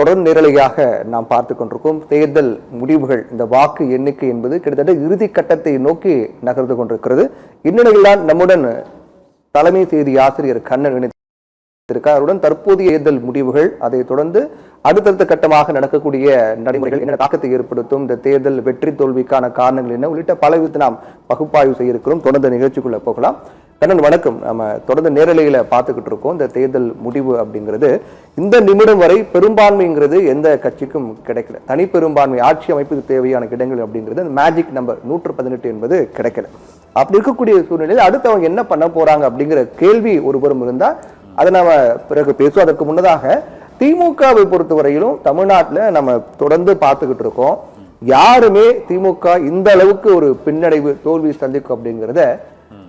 தொடர் நேரலையாக நாம் பார்த்து கொண்டிருக்கோம். தேர்தல் முடிவுகள், இந்த வாக்கு எண்ணிக்கை என்பது கிட்டத்தட்ட இறுதி கட்டத்தை நோக்கி நகர்ந்து கொண்டிருக்கிறது. இந்நிலையில்தான் நம்முடன் தலைமை செய்தி ஆசிரியர் கண்ணன் இணைந்திருக்கார். அவருடன் தற்போதைய தேர்தல் முடிவுகள், அதை தொடர்ந்து அடுத்தடுத்த கட்டமாக நடக்கக்கூடிய நடைமுறைகள் என்ன தாக்கத்தை ஏற்படுத்தும், இந்த தேர்தல் வெற்றி தோல்விக்கான காரணங்கள் என்ன உள்ளிட்ட பல விதத்தை நாம் பகுப்பாய்வு செய்ய இருக்கிறோம். தொடர்ந்து நிகழ்ச்சிக்குள்ள போகலாம். கண்ணன் வணக்கம். நம்ம தொடர்ந்து நேரலையில பார்த்துக்கிட்டு இருக்கோம். இந்த தேர்தல் முடிவு அப்படிங்கிறது இந்த நிமிடம் வரை பெரும்பான்மைங்கிறது எந்த கட்சிக்கும் கிடைக்கல. தனி பெரும்பான்மை ஆட்சி அமைப்புக்கு தேவையான இடங்கள் அப்படிங்கிறது அந்த மேஜிக் நம்பர் 118 என்பது கிடைக்கல. அப்படி இருக்கக்கூடிய சூழ்நிலையில் அடுத்து அவங்க என்ன பண்ண போறாங்க அப்படிங்கிற கேள்வி ஒருபுறம் இருந்தா அதை நாம பிறகு பேசுவோம். அதற்கு முன்னதாக திமுகவை பொறுத்தவரையிலும் தமிழ்நாட்டில் நம்ம தொடர்ந்து பார்த்துக்கிட்டு இருக்கோம். யாருமே திமுக இந்த அளவுக்கு ஒரு பின்னடைவு தோல்வி சந்திக்கும் அப்படிங்கிறத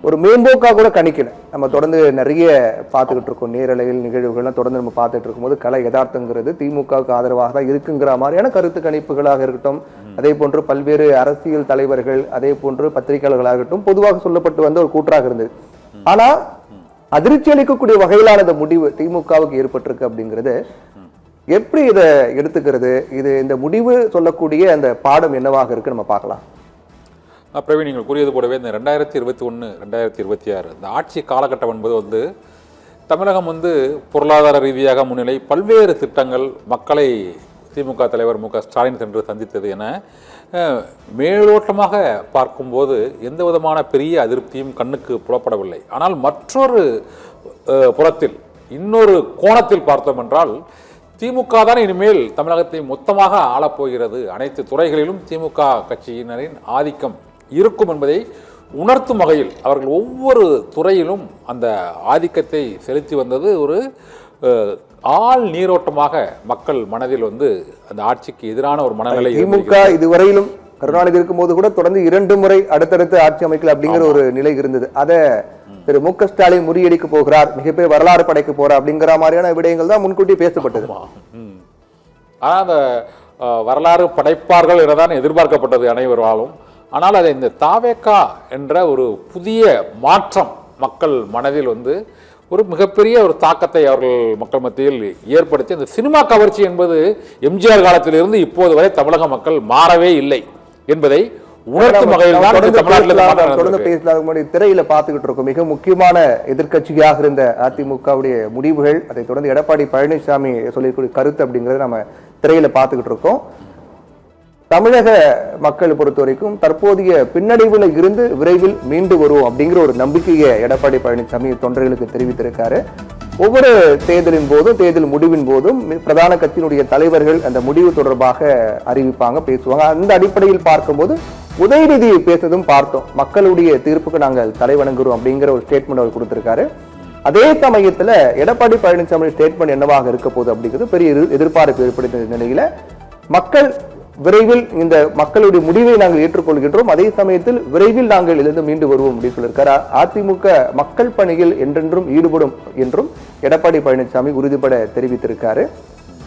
ஒரு மேம்போக்கா கூட கணிக்கல. நம்ம தொடர்ந்து நிறைய பார்த்துக்கிட்டு இருக்கோம். நேரலையில் நிகழ்வுகள்லாம் தொடர்ந்து நம்ம பார்த்துட்டு இருக்கும்போது கலை யதார்த்தங்கிறது திமுகவுக்கு ஆதரவாக தான் இருக்குங்கிற மாதிரியான கருத்து கணிப்புகளாக இருக்கட்டும், அதே போன்று பல்வேறு அரசியல் தலைவர்கள், அதே போன்று பத்திரிகையாளர்களாகட்டும் பொதுவாக சொல்லப்பட்டு வந்த ஒரு கூற்றாக இருந்தது. ஆனா அதிர்ச்சி அளிக்கக்கூடிய வகையிலான இந்த முடிவு திமுகவுக்கு ஏற்பட்டிருக்கு அப்படிங்கிறது எப்படி இதை எடுத்துக்கிறது? இது இந்த முடிவு சொல்லக்கூடிய அந்த பாடம் என்னவாக இருக்கு நம்ம பார்க்கலாம். பிரவீன், நீங்கள் கூறியது போலவே இந்த 2021, 2026 இந்த ஆட்சி காலகட்டம் என்பது தமிழகம் பொருளாதார ரீதியாக முன்னிலை, பல்வேறு திட்டங்கள், மக்களை திமுக தலைவர் மு.க. ஸ்டாலின் சென்று சந்தித்தது என மேலோட்டமாக பார்க்கும்போது எந்த விதமான பெரிய அதிருப்தியும் கண்ணுக்கு புலப்படவில்லை. ஆனால் மற்றொரு புறத்தில், இன்னொரு கோணத்தில் பார்த்தோம் என்றால் திமுக தான் இனிமேல் தமிழகத்தை மொத்தமாக ஆளப்போகிறது, அனைத்து துறைகளிலும் திமுக கட்சியினரின் ஆதிக்கம் இருக்கும் என்பதை உணர்த்தும் வகையில் அவர்கள் ஒவ்வொரு துறையிலும் அந்த ஆதிக்கத்தை செலுத்தி வந்தது ஒரு ஆள் நீரோட்டமாக மக்கள் மனதில் அந்த ஆட்சிக்கு எதிரான ஒரு மனநிலை. திமுக இதுவரையிலும் கருணாநிதி இருக்கும் போது கூட தொடர்ந்து 2 முறை அடுத்தடுத்து ஆட்சி அமைக்கல அப்படிங்கிற ஒரு நிலை இருந்தது. அதை திரு மு.க. ஸ்டாலின் முறியடிக்க போகிறார், மிகப்பெரிய வரலாறு படைக்க போறார் அப்படிங்கிற மாதிரியான விடயங்கள் தான் முன்கூட்டி பேசப்பட்டது. ஆனால் அந்த வரலாறு படைப்பார்கள் என்றுதான் எதிர்பார்க்கப்பட்டது அனைவராலும். ஆனால் அதை இந்த தாவேகா என்ற ஒரு புதிய மாற்றம் மக்கள் மனதில் ஒரு மிகப்பெரிய ஒரு தாக்கத்தை அவர்கள் மக்கள் மத்தியில் ஏற்படுத்தி, அந்த சினிமா கவர்ச்சி என்பது எம்ஜிஆர் காலத்திலிருந்து இப்போது வரை தமிழக மக்கள் மாறவே இல்லை என்பதை உணர்த்தும் வகையில் தொடர்ந்து பேசலாம். திரையில பார்த்துக்கிட்டு இருக்கோம். மிக முக்கியமான எதிர்கட்சியாக இருந்த அதிமுகவுடைய முடிவுகள், அதை தொடர்ந்து எடப்பாடி பழனிசாமி சொல்லக்கூடிய கருத்து அப்படிங்கறத நம்ம திரையில பார்த்துக்கிட்டு இருக்கோம். தமிழக மக்களை பொறுத்த வரைக்கும் தற்போதைய பின்னடைவுல இருந்து விரைவில் மீண்டு வருவோம் அப்படிங்கிற ஒரு நம்பிக்கையை எடப்பாடி பழனிசாமி தொண்டர்களுக்கு தெரிவித்திருக்காரு. ஒவ்வொரு தேர்தலின் போதும், தேர்தல் முடிவின் போதும் பிரதான கட்சியினுடைய தலைவர்கள் அந்த முடிவு தொடர்பாக அறிவிப்பாங்க, பேசுவாங்க. அந்த அடிப்படையில் பார்க்கும்போது உதயநிதி பேசுறதும் பார்த்தோம். மக்களுடைய தீர்ப்புக்கு நாங்கள் தலைவணங்குறோம் அப்படிங்கிற ஒரு ஸ்டேட்மெண்ட் அவர் கொடுத்திருக்காரு. அதே சமயத்துல எடப்பாடி பழனிசாமி ஸ்டேட்மெண்ட் என்னவாக இருக்க போகுது அப்படிங்கிறது பெரிய எதிர்பார்ப்பு ஏற்படுத்த நிலையில மக்கள் விரைவில் இந்த மக்களுடைய முடிவை நாங்கள் ஏற்றுக்கொள்கின்றோம், அதே சமயத்தில் விரைவில் நாங்கள் இதிலிருந்து மீண்டு வருவோம் அப்படின்னு சொல்லியிருக்காரு. அதிமுக மக்கள் பணியில் என்றென்றும் ஈடுபடும் என்றும் எடப்பாடி பழனிசாமி உறுதிபட தெரிவித்திருக்காரு.